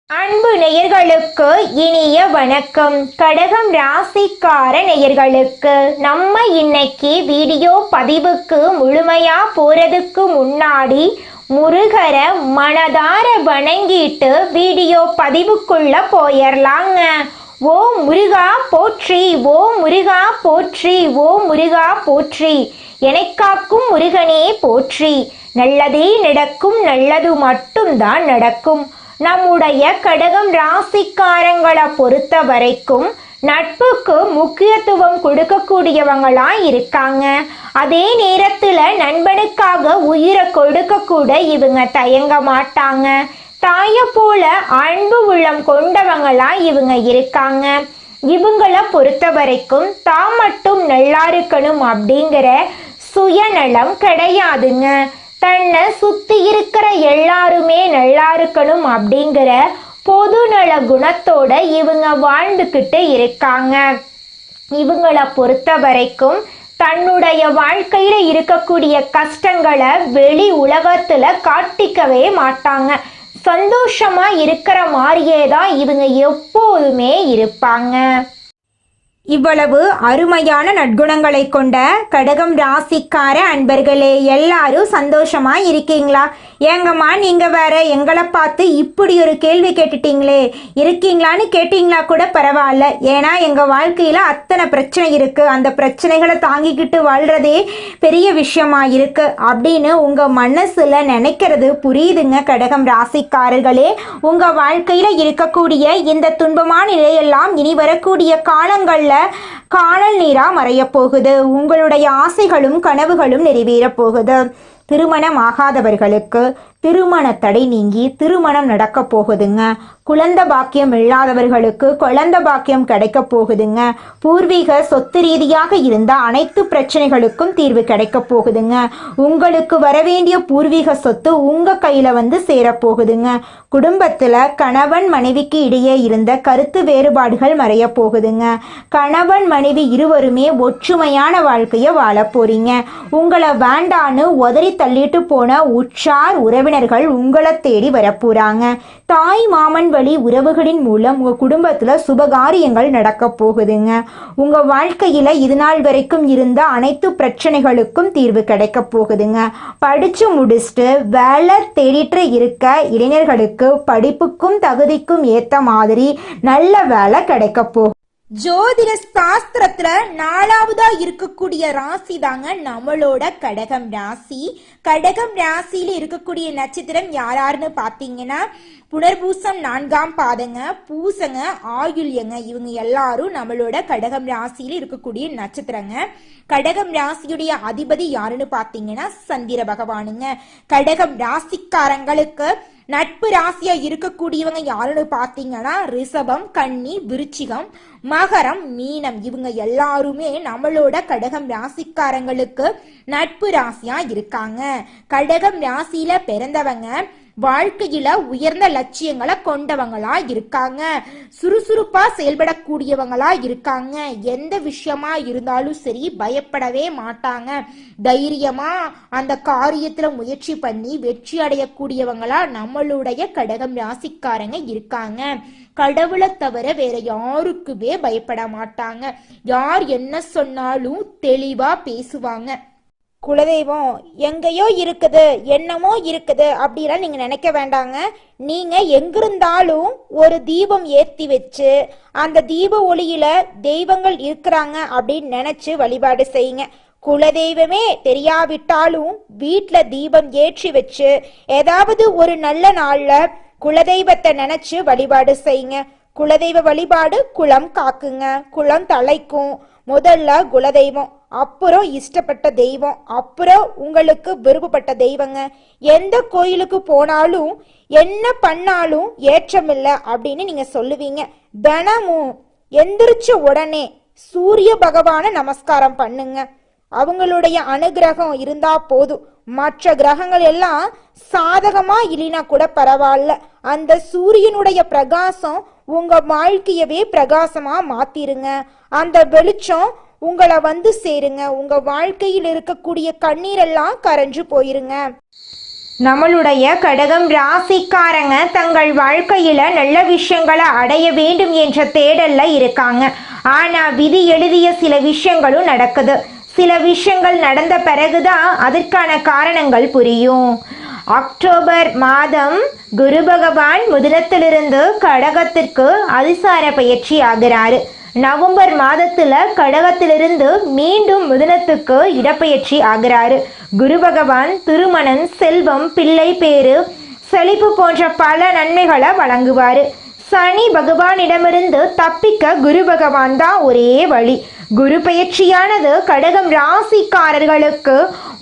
அன்பு நேயர்களுக்கு இனிய வணக்கம். கடகம் ராசிக்கார நேயர்களுக்கு நம்ம இன்னைக்கு வீடியோ பதிவுக்கு முழுமையா போறதுக்கு முன்னாடி முருகரை மனதார வணங்கிட்டு வீடியோ பதிவுக்குள்ள போயிடலாங்க. ஓ முருகா போற்றி, ஓ முருகா போற்றி, ஓ முருகா போற்றி, எனக்காக்கும் முருகனே போற்றி. நல்லதே நடக்கும், நல்லது மட்டும்தான் நடக்கும். நம்முடைய கடகம் ராசிக்காரங்களை பொறுத்த வரைக்கும் நட்புக்கு முக்கியத்துவம் கொடுக்கக்கூடியவங்களா இருக்காங்க. அதே நேரத்துல நண்பனுக்காக உயிரை கொடுக்க கூட இவங்க தயங்க மாட்டாங்க. தாய போல அன்பு உள்ளம் கொண்டவங்களா இவங்க இருக்காங்க. இவங்களை பொறுத்த வரைக்கும் தான் மட்டும் நல்லா இருக்கணும் அப்படிங்கிற சுயநலம் கிடையாதுங்க. தன்னை சுத்தி இருக்கிற எல்லாருமே நல்லா இருக்கணும் அப்படிங்கிற பொதுநல குணத்தோட இவங்க வாழ்ந்துக்கிட்டு இருக்காங்க. இவங்களை பொறுத்த வரைக்கும் தன்னுடைய வாழ்க்கையில இருக்கக்கூடிய கஷ்டங்களை வெளி உலகத்துல காட்டிக்கவே மாட்டாங்க. சந்தோஷமா இருக்கிற மாதிரியே தான் இவங்க எப்போதுமே இருப்பாங்க. இவ்வளவு அருமையான நற்குணங்களை கொண்ட கடகம் ராசிக்கார அன்பர்களே, எல்லாரும் சந்தோஷமா இருக்கீங்களா? ஏங்கம்மா நீங்க வேற எங்களை பார்த்து இப்படி ஒரு கேள்வி கேட்டுட்டீங்களே, இருக்கீங்களான்னு கேட்டீங்களா கூட பரவாயில்ல. ஏன்னா எங்க வாழ்க்கையில அத்தனை பிரச்சனை இருக்கு, அந்த பிரச்சனைகளை தாங்கிக்கிட்டு வாழ்றதே பெரிய விஷயமா இருக்கு அப்படின்னு உங்க மனசுல நினைக்கிறது புரியுதுங்க. கடகம் ராசிக்காரர்களே, உங்க வாழ்க்கையில இருக்கக்கூடிய இந்த துன்பமான நிலையெல்லாம் இனி வரக்கூடிய காலங்கள்ல காணல் நீரா மறைய போகுது. உங்களுடைய ஆசைகளும் கனவுகளும் நிறைவேற போகுது. திருமணம் ஆகாதவர்களுக்கு திருமண தடை நீங்கி திருமணம் நடக்க போகுதுங்க. குழந்தை பாக்கியம் இல்லாதவர்களுக்கு குழந்தை பாக்கியம் கிடைக்க போகுதுங்க. பூர்வீக சொத்து ரீதியாக இருந்த அனைத்து பிரச்சனைகளுக்கும் தீர்வு கிடைக்க போகுதுங்க. உங்களுக்கு வரவேண்டிய பூர்வீக சொத்து உங்க கையில வந்து சேரப்போகுதுங்க. குடும்பத்துல கணவன் மனைவிக்கு இடையே இருந்த கருத்து வேறுபாடுகள் மறைய போகுதுங்க. கணவன் மனைவி இருவருமே ஒற்றுமையான வாழ்க்கைய வாழ போறீங்க. உங்களை வேண்டான்னு உதறி தள்ளிட்டு போன உற்றார் உறவினர்கள் உங்களை தேடி வரப்போறாங்க. தாய் மாமன் வழி உறவுகளின் மூலம் உங்க குடும்பத்துல சுபகாரியங்கள் நடக்க போகுதுங்க. உங்க வாழ்க்கையில இது நாள் வரைக்கும் இருந்த அனைத்து பிரச்சனைகளுக்கும் தீர்வு கிடைக்க போகுதுங்க. படிச்சு முடிச்சுட்டு வேலை தேடிட்டு இருக்க இளைஞர்களுக்கு படிப்புக்கும் தகுதிக்கும் ஏத்த மாதிரி நல்ல வேலை கிடைக்க போகுது. ஜோதிட சாஸ்திரத்துல 4வதா இருக்கக்கூடிய ராசி தாங்க நம்மளோட கடகம் ராசி. கடகம் ராசியில இருக்கக்கூடிய நட்சத்திரம் யாராருன்னு பாத்தீங்கன்னா புனர்பூசம் 4ஆம் பாதங்க, பூசங்க, ஆயுள்யங்க. இவங்க எல்லாரும் நம்மளோட கடகம் ராசியில இருக்கக்கூடிய நட்சத்திரங்க. கடகம் ராசியுடைய அதிபதி யாருன்னு பாத்தீங்கன்னா சந்திர பகவானுங்க. கடகம் ராசிக்காரங்களுக்கு நட்பு ராசியா இருக்கக்கூடியவங்க யாருன்னு பாத்தீங்கன்னா ரிஷபம், கன்னி, விருச்சிகம், மகரம், மீனம். இவங்க எல்லாருமே நம்மளோட கடகம் ராசிக்காரங்களுக்கு நட்பு ராசியா இருக்காங்க. கடகம் ராசியில பிறந்தவங்க வாழ்க்கையில உயர்ந்த லட்சியங்களை கொண்டவங்களா இருக்காங்க. சுறுசுறுப்பா செயல்படக்கூடியவங்களா இருக்காங்க. எந்த விஷயமா இருந்தாலும் சரி பயப்படவே மாட்டாங்க. தைரியமா அந்த காரியத்துல முயற்சி பண்ணி வெற்றி அடையக்கூடியவங்களா நம்மளுடைய கடகம் ராசிக்காரங்க இருக்காங்க. கடவுளை தவிர வேற யாருக்குமே பயப்பட மாட்டாங்க. யார் என்ன சொன்னாலும் தெளிவா பேசுவாங்க. குலதெய்வம் எங்கேயோ இருக்குது, என்னமோ இருக்குது அப்படிலாம் நீங்க நினைக்க வேண்டாங்க. நீங்க எங்கிருந்தாலும் ஒரு தீபம் ஏத்தி வச்சு அந்த தீப ஒளியில தெய்வங்கள் இருக்கிறாங்க அப்படின்னு நினைச்சு வழிபாடு செய்யுங்க. குலதெய்வமே தெரியாவிட்டாலும் வீட்டுல தீபம் ஏற்றி வச்சு ஏதாவது ஒரு நல்ல நாள்ல குலதெய்வத்தை நினைச்சு வழிபாடு செய்யுங்க. குலதெய்வ வழிபாடு குலம் காக்குங்க, குலம் தலைக்கும். முதல்ல குலதெய்வம், அப்புறம் இஷ்டப்பட்ட தெய்வம், அப்புறம் உங்களுக்கு விருப்பப்பட்ட தெய்வங்க. எந்த கோயிலுக்கு போனாலும் என்ன பண்ணாலும் ஏற்றமில்லை அப்படின்னு நீங்க சொல்லுவீங்க. தினமும் எந்திரிச்ச உடனே சூரிய பகவான நமஸ்காரம் பண்ணுங்க. அவங்களுடைய அனுகிரகம் இருந்தா போதும். மற்ற கிரகங்கள் எல்லாம் சாதகமா இல்லைனா கூட பரவாயில்ல, அந்த சூரியனுடைய பிரகாசம் உங்க வாழ்க்கையவே பிரகாசமா மாத்திருங்க. அந்த வெளிச்சம் உங்களை வந்து சேருங்க. உங்க வாழ்க்கையில் இருக்கக்கூடிய கண்ணீரெல்லாம் கரைஞ்சு போயிருங்க. நம்மளுடைய கடகம் ராசிக்காரங்க தங்கள் வாழ்க்கையில நல்ல விஷயங்களை அடைய வேண்டும் என்ற தேடல்ல இருக்காங்க. ஆனா விதி எழுதிய சில விஷயங்களும் நடக்குது. சில விஷயங்கள் நடந்த பிறகுதான் அதற்கான காரணங்கள் புரியும். அக்டோபர் மாதம் குரு பகவான் மிதுனத்திலிருந்து கடகத்திற்கு அதிசார பயிற்சி ஆகிறாரு. நவம்பர் மாதத்துல கடகத்திலிருந்து மீண்டும் மிதுனத்துக்கு இடப்பெயர்ச்சி ஆகிறாரு. குரு பகவான் திருமணம், செல்வம், பிள்ளை பேரு, செழிப்பு போன்ற பல நன்மைகளை வழங்குவாரு. சனி பகவானிடமிருந்து தப்பிக்க குரு பகவான் தான் ஒரே வழி. குரு பயிற்சியானது கடகம் ராசிக்காரர்களுக்கு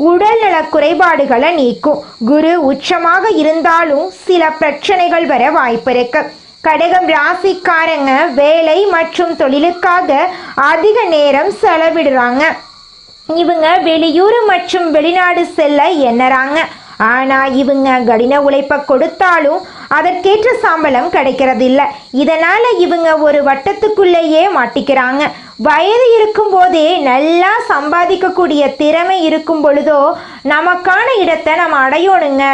உடல்நல குறைபாடுகளை நீக்கும். குரு உச்சமாக இருந்தாலும் சில பிரச்சனைகள் வர வாய்ப்பு இருக்கு. கடகம் ராசிக்காரங்க வேலை மற்றும் தொழிலுக்காக அதிக நேரம் செலவிடுறாங்க. இவங்க வெளியூர் மற்றும் வெளிநாடு செல்ல எண்ணறாங்க. ஆனா இவங்க கடின உழைப்பை கொடுத்தாலும் அதற்கேற்ற சம்பளம் கிடைக்கிறது இல்லை. இதனால இவங்க ஒரு வட்டத்துக்குள்ளேயே மாட்டிக்கிறாங்க. வயது இருக்கும் போதே நல்லா சம்பாதிக்கக்கூடிய திறமை இருக்கும் பொழுதோ நமக்கான இடத்தை நம்ம அடையணுங்க.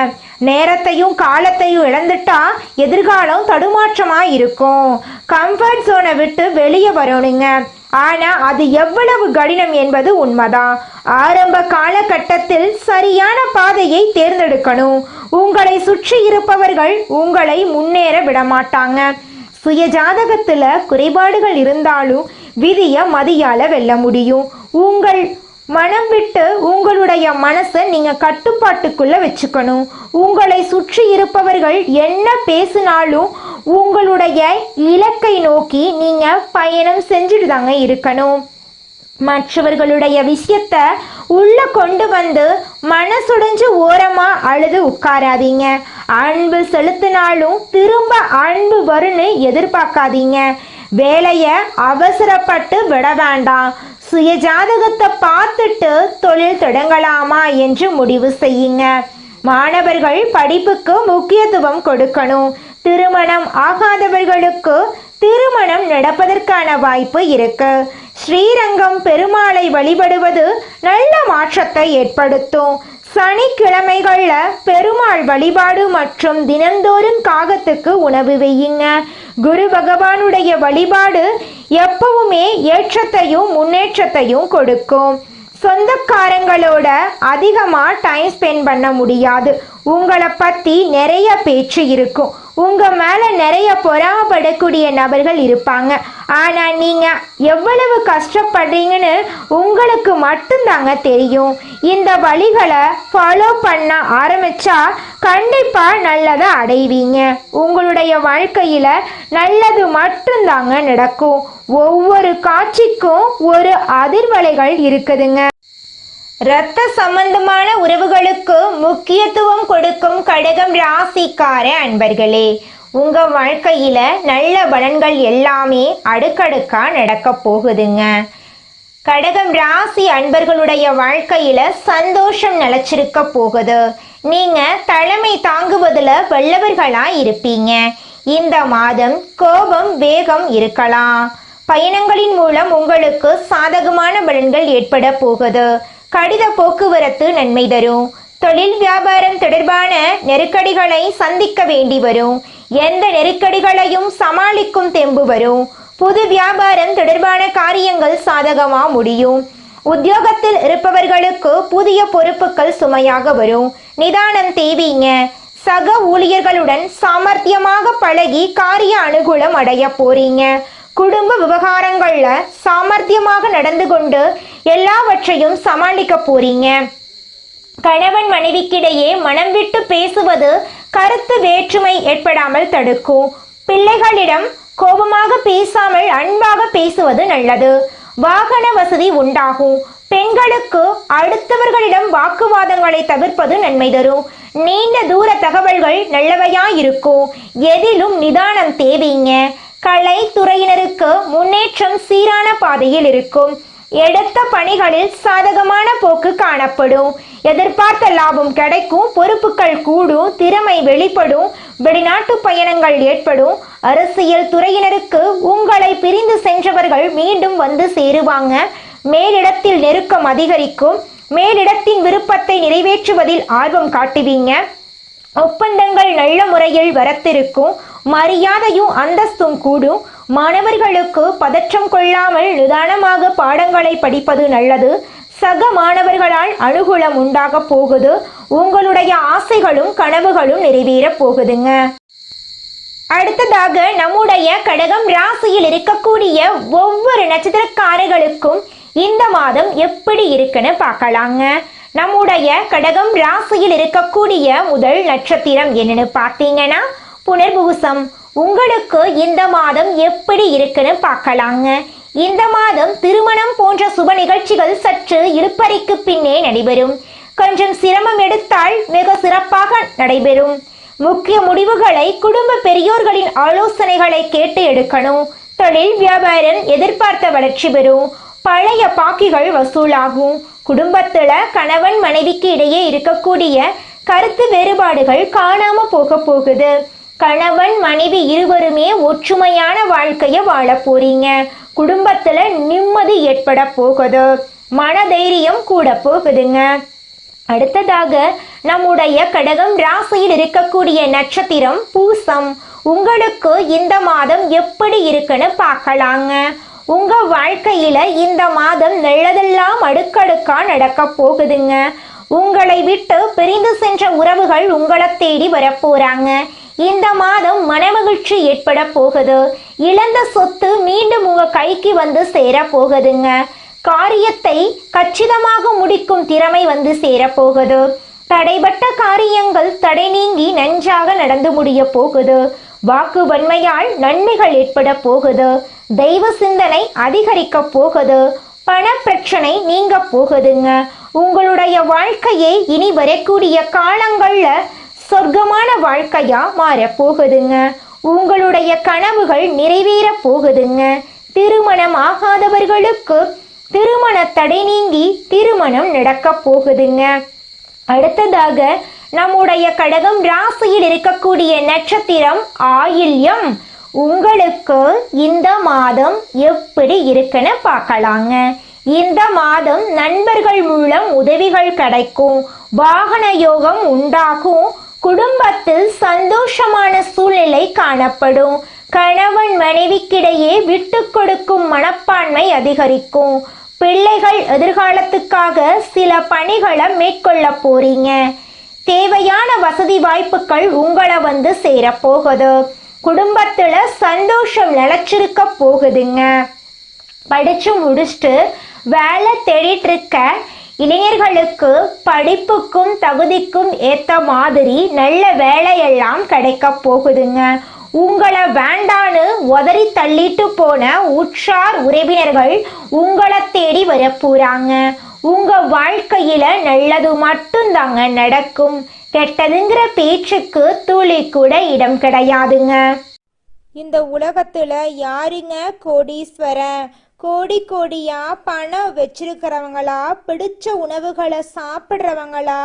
நேரத்தையும் காலத்தையும் இழந்துட்டா எதிர்காலம் தடுமாற்றமா இருக்கும். கம்ஃபர்ட் ஜோனை விட்டு வெளியே வரணுங்க. ஆனா அது எவ்வளவு கடினம் என்பது உண்மைதான். ஆரம்ப காலகட்டத்தில் சரியான பாதையை தேர்ந்தெடுக்கணும். உங்களை சுற்றி இருப்பவர்கள் உங்களை முன்னேற விடமாட்டாங்க. சுய ஜாதகத்துல குறைபாடுகள் இருந்தாலும் விதிய மதியால வெல்ல முடியும். உங்கள் மனம் விட்டு உங்களுடைய மனசை நீங்க கட்டுப்பாட்டுக்குள்ள வச்சுக்கணும். உங்களை சுற்றி இருப்பவர்கள் என்ன பேசினாலும் உங்களுடைய இலக்கை நோக்கி நீங்க பயணம் செஞ்சுட்டு தாங்க இருக்கணும். மற்றவர்களுடைய விஷயத்த உள்ள கொண்டு வந்து மனசுடைஞ்சு ஓரமா அழுது உட்காராதீங்க. அன்பு செலுத்தினாலும் திரும்ப அன்பு வரும்னு எதிர்பார்க்காதீங்க. வேலைய அவசரப்பட்டு விட வேண்டாம். சுய ஜாதகத்தை பார்த்துட்டு தொழில் தொடங்கலாமா என்று முடிவு செய்யுங்க. மாணவர்கள் படிப்புக்கு முக்கியத்துவம் கொடுக்கணும். திருமணம் ஆகாதவர்களுக்கு திருமணம் நடப்பதற்கான வாய்ப்பு இருக்கு. ஸ்ரீரங்கம் பெருமாளை வழிபடுவது நல்ல மாற்றத்தை ஏற்படுத்தும். சனிக்கிழமைகள்ல பெருமாள் வழிபாடு மற்றும் தினந்தோறும் காகத்துக்கு உணவு வையுங்க. குரு பகவானுடைய வழிபாடு எப்பவுமே ஏற்றத்தையும் முன்னேற்றத்தையும் கொடுக்கும். சொந்தக்காரங்களோட அதிகமா டைம் ஸ்பெண்ட் பண்ண முடியாது. உங்களை பத்தி நிறைய பேச்சு இருக்கும். உங்க மேல நிறைய பொறாமப்படக்கூடிய நபர்கள் இருப்பாங்க. ஆனா நீங்க எவ்வளவு கஷ்டப்படுறீங்கன்னு உங்களுக்கு மட்டும்தாங்க தெரியும். இந்த வழிகளை ஃபாலோ பண்ண ஆரம்பிச்சா கண்டிப்பா நல்லதை அடைவீங்க. உங்களுடைய வாழ்க்கையில நல்லது மட்டும்தாங்க நடக்கும். ஒவ்வொரு காட்சிக்கும் ஒரு அதிர்வலைகள் இருக்குதுங்க. இரத்த சம்பந்தமான உறவுகளுக்கு முக்கியத்துவம் கொடுக்கும் கடகம் ராசிக்கார அன்பர்களே, உங்க வாழ்க்கையில நல்ல பலன்கள் எல்லாமே அடுக்கடுக்கா நடக்க போகுதுங்க. கடகம் ராசி அன்பர்களுடைய வாழ்க்கையில சந்தோஷம் நிலைச்சிருக்க போகுது. நீங்க தலைமை தாங்குவதுல வல்லவர்களா இருப்பீங்க. இந்த மாதம் கோபம் வேகம் இருக்கலாம். பயணங்களின் மூலம் உங்களுக்கு சாதகமான பலன்கள் ஏற்பட போகுது. கடித போக்குவரத்து நன்மை தரும். தொழில் வியாபாரம் தொடர்பான நெருக்கடிகளை சந்திக்க வேண்டி வரும். எந்த நெருக்கடிகளையும் சமாளிக்கும் தெம்பு வரும். புது வியாபாரம் தொடர்பான காரியங்கள் சாதகமா முடியும். உத்தியோகத்தில் இருப்பவர்களுக்கு புதிய பொறுப்புகள் சுமையாக வரும். நிதானம் தேவைங்க. சக ஊழியர்களுடன் சாமர்த்தியமாக பழகி காரிய அனுகூலம் அடைய போறீங்க. குடும்ப விவகாரங்கள்ல சாமர்த்தியமாக நடந்து கொண்டு எல்லாவற்றையும் சமாளிக்க போறீங்க. கணவன் மனைவிக்கிடையே மனம் விட்டு பேசுவது கருத்து வேற்றுமை ஏற்படாமல் தடுக்கும். பிள்ளைகளிடம் கோபமாக பேசாமல் அன்பாக பேசுவது நல்லது. வாகன வசதி உண்டாகும். பெண்களுக்கு அடுத்தவர்களிடம் வாக்குவாதங்களை தவிர்ப்பது நன்மை தரும். நீண்ட தூர தகவல்கள் நல்லவையாயிருக்கும். எதிலும் நிதானம் தேவைங்க. கலைத்துறையினருக்கு முன்னேற்றம் சீரான பாதையில் இருக்கும். எடுத்த பணிகளில் சாதகமான போக்கு காணப்படும். எதிர்பார்த்த லாபம் கிடைக்கும். பொறுப்புகள் கூடும். திறமை வெளிப்படும். வெளிநாட்டு பயணங்கள் ஏற்படும். அரசியல் துறையினருக்கு உங்களை பிரிந்து சென்றவர்கள் மீண்டும் வந்து சேருவாங்க. மேலிடத்தில் நெருக்கம் அதிகரிக்கும். மேலிடத்தின் விருப்பத்தை நிறைவேற்றுவதில் ஆர்வம் காட்டுவீங்க. ஒப்பந்தங்கள் நல்ல முறையில் வரத்திருக்கும். மரியாதையும் அந்தஸ்தும் கூடும். மாணவர்களுக்கு பதற்றம் கொள்ளாமல் நிதானமாக பாடங்களை படிப்பது நல்லது. சக மாணவர்களால் அனுகூலம் உண்டாக போகுது. உங்களுடைய ஆசைகளும் கனவுகளும் நிறைவேற போகுதுங்க. அடுத்ததாக நம்முடைய கடகம் ராசியில் இருக்கக்கூடிய ஒவ்வொரு நட்சத்திரக்காரர்களுக்கும் இந்த மாதம் எப்படி இருக்குன்னு பார்க்கலாங்க. நம்முடைய கடகம் ராசியில் இருக்கக்கூடிய முதல் நட்சத்திரம் என்னன்னு பார்த்தீங்கன்னா புனர்பூசம். உங்களுக்கு இந்த மாதம் எப்படி இருக்குன்னு பார்க்கலாங்க. இந்த மாதம் திருமணம் போன்ற சுப நிகழ்ச்சிகள் சற்று இழுப்பறைக்கு பின்னே நடைபெறும். கொஞ்சம் சிரமம் எடுத்தால் மிக சிறப்பாக நடைபெறும். முக்கிய முடிவுகளை குடும்ப பெரியோர்களின் ஆலோசனைகளை கேட்டு எடுக்கணும். தொழில் வியாபாரம் எதிர்பார்த்த வளர்ச்சி பெறும். பழைய பாக்கிகள் வசூலாகும். குடும்பத்துல கணவன் மனைவிக்கு இடையே இருக்கக்கூடிய கருத்து வேறுபாடுகள் காணாம போகுது. கணவன் மனைவி இருவருமே ஒற்றுமையான வாழ்க்கைய வாழ போறீங்க. குடும்பத்துல நிம்மதி ஏற்பட போகுது. மனதைரியம் கூட போகுதுங்க. அடுத்ததாக நம்முடைய கடகம் ராசியில் இருக்கக்கூடிய நட்சத்திரம் பூசம். உங்களுக்கு இந்த மாதம் எப்படி இருக்குன்னு பார்க்கலாங்க. உங்க வாழ்க்கையில இந்த மாதம் நல்லதெல்லாம் அடுக்கடுக்கா நடக்க போகுதுங்க. உங்களை விட்டு பிரிந்து சென்ற உறவுகள் உங்களை தேடி வரப்போறாங்க. இந்த மாதம் மனமகிழ்ச்சி ஏற்பட போகுது. இழந்த சொத்து மீண்டும் உங்க கைக்கு வந்து சேர போகுதுங்க. காரியத்தை கச்சிதமாக முடிக்கும் திறமை வந்து சேரப்போகுது. தடைபட்ட காரியங்கள் தடை நீங்கி நன்றாக நடந்து முடிய போகுது. வாக்கு வன்மையால் நன்மைகள் ஏற்பட போகுது. தெய்வ சிந்தனை அதிகரிக்க போகுது. பண பிரச்சனை நீங்க போகுதுங்க. உங்களுடைய வாழ்க்கையை இனி வரக்கூடிய காலங்கள்ல சொர்க்கமான வாழ்க்கையா மாற போகுதுங்க. உங்களுடைய கனவுகள் நிறைவேற போகுதுங்க. திருமணம் ஆகாதவர்களுக்கு திருமண தடை நீங்கி திருமணம் நடக்க போகுதுங்க. அடுத்ததாக நம்முடைய கடகம் ராசியில் இருக்கக்கூடிய நட்சத்திரம் ஆயில்யம். உங்களுக்கு இந்த மாதம் எப்படி இருக்குன்னு பார்க்கலாங்க. இந்த மாதம் நண்பர்கள் மூலம் உதவிகள் கிடைக்கும். வாகன யோகம் உண்டாகும். குடும்பத்தில் சந்தோஷமான சூழ்நிலை காணப்படும். கணவன் மனைவிக்கிடையே விட்டு கொடுக்கும் மனப்பான்மை அதிகரிக்கும். பிள்ளைகள் எதிர்காலத்துக்காக சில பணிகளை மேற்கொள்ள போறீங்க. தேவையான வசதி வாய்ப்புகள் உங்களை வந்து சேரப்போகுது. குடும்பத்துல சந்தோஷம் நிலைச்சிருக்க போகுதுங்க. படிச்சு முடிச்சுட்டு வேலை தேடிட்டு இருக்க இளைஞர்களுக்கு படிப்புக்கும் தகுதிக்கும் ஏத்த மாதிரி நல்ல வேலையெல்லாம் கிடைக்க போகுதுங்க. உங்களை வேண்டான்னு உதறி தள்ளிட்டு போன உற்றார் உறவினர்கள் உங்களை தேடி வர போறாங்க. உங்க வாழ்க்கையில நல்லது மட்டும்தாங்க நடக்கும். கெட்டதுங்கிற பேச்சுக்கு துளி கூட இடம் கிடையாதுங்க. இந்த உலகத்துல யாருங்க கோடீஸ்வரன்? கோடி கோடியா பணம் வச்சிருக்கிறவங்களா, பிடிச்ச உணவுகளை சாப்பிட்றவங்களா,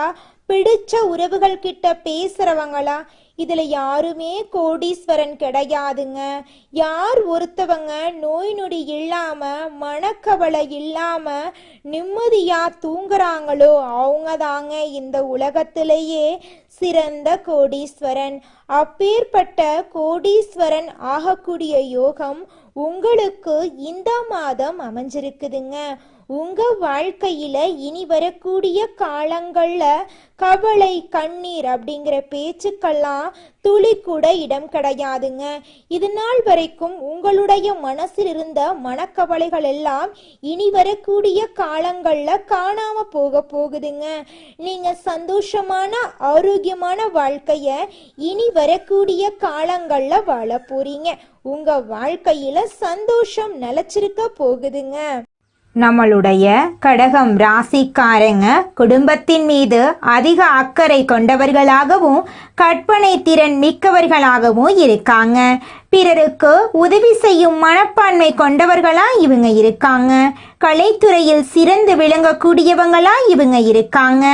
பிடிச்ச உறவுகள் கிட்ட பேசுறவங்களா? இதுல யாருமே கோடீஸ்வரன் கிடையாதுங்க. யார் ஒருத்தவங்க நோய் நொடி இல்லாம மனக்கவலை இல்லாம நிம்மதியா தூங்குறாங்களோ அவங்க தாங்க இந்த உலகத்திலேயே சிறந்த கோடீஸ்வரன். அப்பேற்பட்ட கோடீஸ்வரன் ஆகக்கூடிய யோகம் உங்களுக்கு இந்த மாதம் அமைஞ்சிருக்குதுங்க. உங்க வாழ்க்கையில இனி வரக்கூடிய காலங்கள்ல கவலை கண்ணீர் அப்படிங்கிற பேச்சுக்கெல்லாம் துளி கூட இடம் கிடையாதுங்க. இது நாள் வரைக்கும் உங்களுடைய மனசில் இருந்த மனக்கவலைகள் எல்லாம் இனி வரக்கூடிய காலங்கள்ல காணாம போகுதுங்க. நீங்க சந்தோஷமான ஆரோக்கியமான வாழ்க்கைய இனி வரக்கூடிய காலங்கள்ல வாழ போறீங்க. உங்க வாழ்க்கையில சந்தோஷம் நிலைச்சிருக்க போகுதுங்க. நம்மளுடைய கடகம் ராசிக்காரங்க குடும்பத்தின் மீது அதிக அக்கறை கொண்டவர்களாகவும் கற்பனை திறன் மிக்கவர்களாகவும் இருக்காங்க. பிறருக்கு உதவி செய்யும் மனப்பான்மை கொண்டவர்களா இவங்க இருக்காங்க. கலைத்துறையில் சிறந்து விளங்கக்கூடியவங்களா இவங்க இருக்காங்க.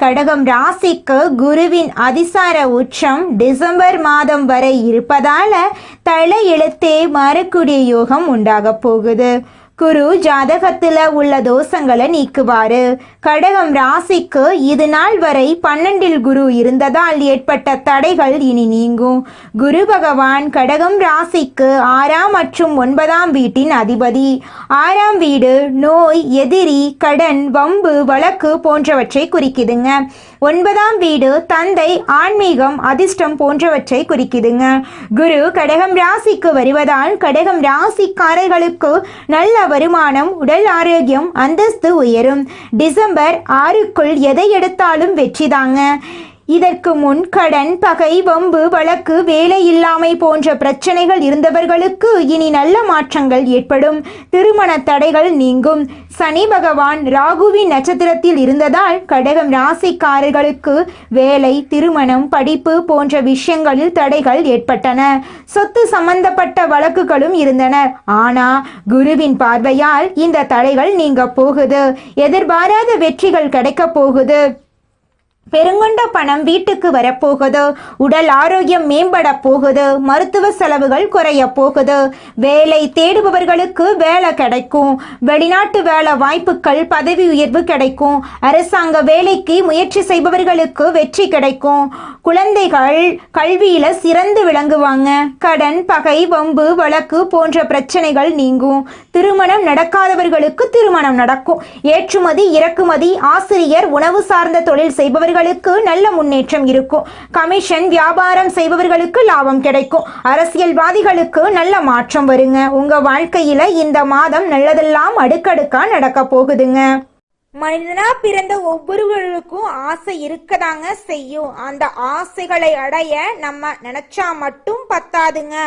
கடகம் ராசிக்கு குருவின் அதிசார உச்சம் டிசம்பர் மாதம் வரை இருப்பதால தலை எழுத்தே மாறக்கூடிய யோகம் உண்டாக போகுது. குரு ஜாதகத்துல உள்ள தோஷங்களை நீக்குவாரு. கடகம் ராசிக்கு இது நாள் வரை 12ல் குரு இருந்ததால் ஏற்பட்ட தடைகள் இனி நீங்கும். குரு பகவான் கடகம் ராசிக்கு 6ஆம் மற்றும் 9ஆம் வீட்டின் அதிபதி. 6ஆம் வீடு நோய், எதிரி, கடன், வம்பு, வழக்கு போன்றவற்றை குறிக்குதுங்க. 9ஆம் வீடு தந்தை, ஆன்மீகம், அதிர்ஷ்டம் போன்றவற்றை குறிக்குதுங்க. குரு கடகம் ராசிக்கு வருவதால் கடகம் ராசிக்காரர்களுக்கு நல்ல வருமானம், உடல் ஆரோக்கியம், அந்தஸ்து உயரும். டிசம்பர் 6க்குள் எதை எடுத்தாலும் வெற்றிதாங்க. இதற்கு முன் கடன், பகை, வம்பு, வழக்கு, வேலை இல்லாமை போன்ற பிரச்சனைகள் இருந்தவர்களுக்கு இனி நல்ல மாற்றங்கள் ஏற்படும். திருமண தடைகள் நீங்கும். சனி பகவான் ராகுவின் நட்சத்திரத்தில் இருந்ததால் கடகம் ராசிக்காரர்களுக்கு வேலை, திருமணம், படிப்பு போன்ற விஷயங்களில் தடைகள் ஏற்பட்டன. சொத்து சம்பந்தப்பட்ட வழக்குகளும் இருந்தன. ஆனா குருவின் பார்வையால் இந்த தடைகள் நீங்க போகுது. எதிர்பாராத வெற்றிகள் கிடைக்க போகுது. பெருங்கொண்ட பணம் வீட்டுக்கு வரப்போகுது. உடல் ஆரோக்கியம் மேம்பட போகுது. மருத்துவ செலவுகள் குறைய போகுது. வேலை தேடுபவர்களுக்கு வேலை கிடைக்கும். வெளிநாட்டு வேலை வாய்ப்புகள், பதவி உயர்வு கிடைக்கும். அரசாங்க வேலைக்கு முயற்சி செய்பவர்களுக்கு வெற்றி கிடைக்கும். குழந்தைகள் கல்வியில சிறந்து விளங்குவாங்க. கடன், பகை, வம்பு, வழக்கு போன்ற பிரச்சனைகள் நீங்கும். திருமணம் நடக்காதவர்களுக்கு திருமணம் நடக்கும். ஏற்றுமதி, இறக்குமதி, ஆசிரியர், உணவு சார்ந்த தொழில் செய்பவர்களுக்கு நல்ல முன்னேற்றம் இருக்கும். கமிஷன் வியாபாரம் செய்பவர்களுக்கு லாபம் கிடைக்கும். அரசியல்வாதிகளுக்கு நல்ல மாற்றம் வருங்க. உங்க வாழ்க்கையில இந்த மாதம் நல்லதெல்லாம் அடுக்கடுக்கா நடக்க போகுதுங்க. மனிதனா பிறந்த ஒவ்வொருவருக்கும் ஆசை இருக்கதாங்க செய்யும். அந்த ஆசைகளை அடைய நம்ம நினைச்சா மட்டும் பத்தாதுங்க.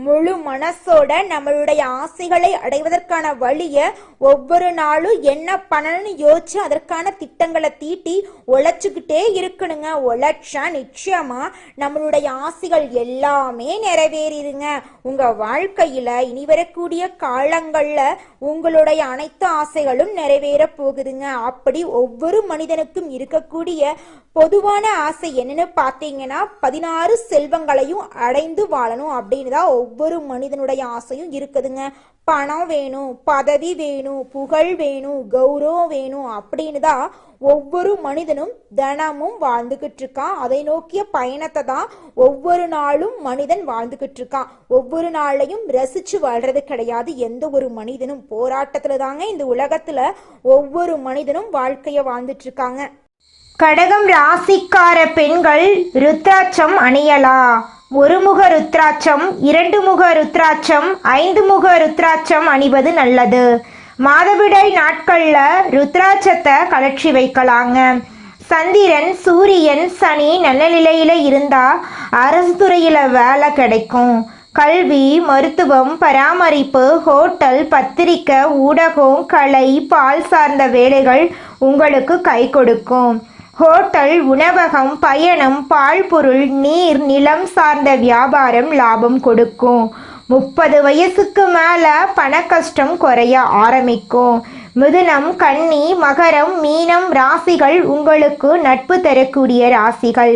முழு மனசோட நம்மளுடைய ஆசைகளை அடைவதற்கான வழியை ஒவ்வொரு நாளும் என்ன பண்ணணும்னு யோசிச்சு அதற்கான திட்டங்களை தீட்டி உழைச்சுக்கிட்டே இருக்கணுங்க. உழைச்சா நிச்சயமா நம்மளுடைய ஆசைகள் எல்லாமே நிறைவேறிடுங்க. உங்க வாழ்க்கையில இனி வரக்கூடிய காலங்கள்ல உங்களுடைய அனைத்து ஆசைகளும் நிறைவேற போகுதுங்க. அப்படி ஒவ்வொரு மனிதனுக்கும் இருக்கக்கூடிய பொதுவான ஆசை என்னன்னு பார்த்தீங்கன்னா 16 செல்வங்களையும் அடைந்து வாழணும் அப்படின்னு தான் ஒவ்வொரு மனிதனுடைய ஆசையும் இருக்குதுங்க. பணம் வேணும், பதவி வேணும், புகழ் வேணும், கௌரவம் வேணும் அப்படின்னு தான் ஒவ்வொரு மனிதனும் தினமும் வாழ்ந்துகிட்டு இருக்கான். அதை நோக்கிய பயணத்தை தான் ஒவ்வொரு நாளும் மனிதன் வாழ்ந்துகிட்டு இருக்கான். ஒவ்வொரு நாளையும் ரசிச்சு வாழ்றது கிடையாது. எந்த ஒரு மனிதனும் போராட்டத்துல தாங்க இந்த உலகத்துல ஒவ்வொரு மனிதனும் வாழ்க்கைய வாழ்ந்துட்டு இருக்காங்க. கடகம் ராசிக்கார பெண்கள் ருத்ராட்சம் அணியலா? ஒருமுக ருத்ராட்சம், 2 முக ருத்ராட்சம், 5 முக ருத்ராட்சம் அணிவது நல்லது. மாதவிடாய் நாட்கள்ல ருத்ராட்சத்தை கலற்றி வைக்கலாங்க. சந்திரன், சூரியன், சனி நல்ல நிலையில இருந்தா அரசு துறையில வேலை கிடைக்கும். கல்வி, மருத்துவம், பராமரிப்பு, ஹோட்டல், பத்திரிக்கை, ஊடகம், கலை, பால் சார்ந்த வேலைகள் உங்களுக்கு கை கொடுக்கும். ஹோட்டல், உணவகம், பயணம், பால் பொருள், நீர், நிலம் சார்ந்த வியாபாரம் லாபம் கொடுக்கும். 30 வயசுக்கு மேல பண கஷ்டம் குறைய ஆரம்பிக்கும். மிதுனம், கன்னி, மகரம், மீனம் ராசிகள் உங்களுக்கு நட்பு தரக்கூடிய ராசிகள்.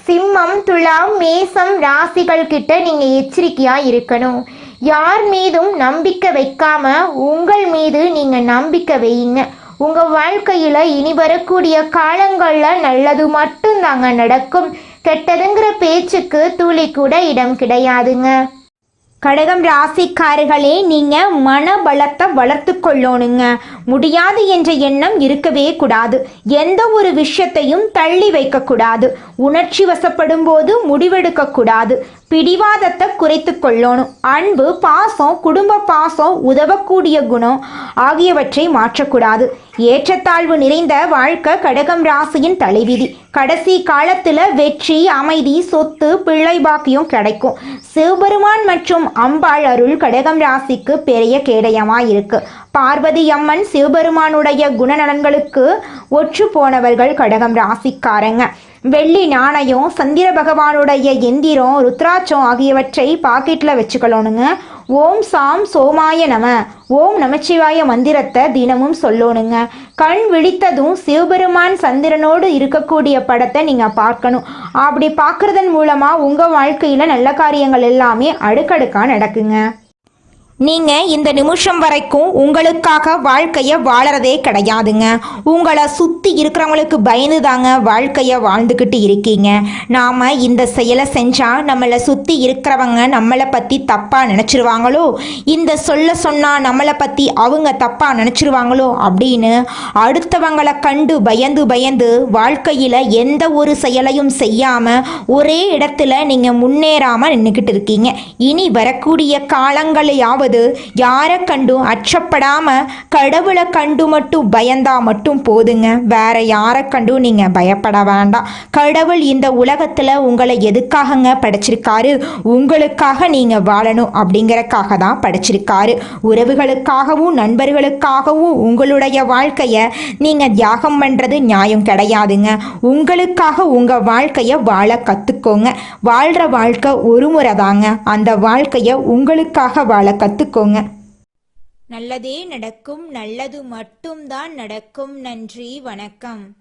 சிம்மம், துலாம், மேசம் ராசிகள் கிட்ட நீங்க எச்சரிக்கையா இருக்கணும். யார் மீதும் நம்பிக்கை வைக்காம உங்கள் மீது நீங்க நம்பிக்கை வையுங்க. உங்க வாழ்க்கையில இனி வரக்கூடிய காலங்கள்ல நல்லது மட்டும் தாங்க நடக்கும். கெட்டதுங்கிற பேச்சுக்கு துளி கூட இடம் கிடையாதுங்க. கடகம் ராசிக்காரர்களே, நீங்க மனபலத்தை வளர்த்து கொள்ளணுங்க. முடியாது என்ற எண்ணம் இருக்கவே கூடாது. எந்த ஒரு விஷயத்தையும் தள்ளி வைக்க கூடாது. உணர்ச்சி வசப்படும் போது முடிவெடுக்க கூடாது. பிடிவாதத்தை குறைத்து கொள்ளணும். அன்பு, பாசம், குடும்ப பாசம், உதவக்கூடிய குணம் ஆகியவற்றை மாற்றக்கூடாது. ஏற்றத்தாழ்வு நிறைந்த வாழ்க்கை கடகம் ராசியின் தலைவிதி. கடைசி காலத்துல வெற்றி, அமைதி, சொத்து, பிள்ளை பாக்கியம் கிடைக்கும். சிவபெருமான் மற்றும் அம்பாள் அருள் கடகம் ராசிக்கு பெரிய கேடயமா இருக்கு. பார்வதி அம்மன் சிவபெருமானுடைய குணநலன்களுக்கு ஒற்று போனவர்கள் கடகம் ராசிக்காரங்க. வெள்ளி நாணயம், சந்திர பகவானுடைய எந்திரம், ருத்ராட்சம் ஆகியவற்றை பாக்கெட்டில் வச்சுக்கலோனுங்க. ஓம் சாம் சோமாய நம, ஓம் நமச்சிவாய மந்திரத்தை தினமும் சொல்லணுங்க. கண் விழித்ததும் சிவபெருமான் சந்திரனோடு இருக்கக்கூடிய படத்தை நீங்கள் பார்க்கணும். அப்படி பார்க்குறதன் மூலமாக உங்கள் வாழ்க்கையில் நல்ல காரியங்கள் எல்லாமே அடுக்கடுக்காக நடக்குங்க. நீங்க இந்த நிமிஷம் வரைக்கும் உங்களுக்காக வாழ்க்கைய வாழறதே கிடையாதுங்க. உங்களை சுத்தி இருக்கிறவங்களுக்கு பயந்து தாங்க வாழ்க்கைய வாழ்ந்துக்கிட்டு இருக்கீங்க. நாம இந்த செயலை செஞ்சா நம்மளை சுத்தி இருக்கிறவங்க நம்மளை பத்தி தப்பா நினைச்சிருவாங்களோ, இந்த சொன்னா நம்மளை பத்தி அவங்க தப்பா நினைச்சிருவாங்களோ அப்படின்னு அடுத்தவங்களை கண்டு பயந்து பயந்து வாழ்க்கையில எந்த ஒரு செயலையும் செய்யாம ஒரே இடத்துல நீங்க முன்னேறாம நின்றுக்கிட்டு இருக்கீங்க. இனி வரக்கூடிய காலங்களையாவது யாரை கண்டும் அச்சப்படாம கடவுளை கண்டு மட்டும் பயந்தா மட்டும் போதுங்க. வேற யாரை கண்டும் நீங்க பயப்பட வேண்டாம். கடவுள் இந்த உலகத்துல உங்களை எதுக்காகங்க படைச்சிருக்காரு? உங்களுக்காக நீங்க வாழணும் அப்படிங்கறக்காக தான் படைச்சிருக்காரு. உறவுகளுக்காகவும் நண்பர்களுக்காகவும் உங்களுடைய வாழ்க்கைய நீங்க தியாகம் பண்றது நியாயம் கிடையாதுங்க. உங்களுக்காக உங்க வாழ்க்கைய வாழ கத்துக்கோங்க. வாழ்ற வாழ்க்கை ஒரு முறை தாங்க. அந்த வாழ்க்கைய உங்களுக்காக வாழ கத்துக்கோங்க. நல்லதே நடக்கும், நல்லது மட்டும்தான் நடக்கும். நன்றி, வணக்கம்.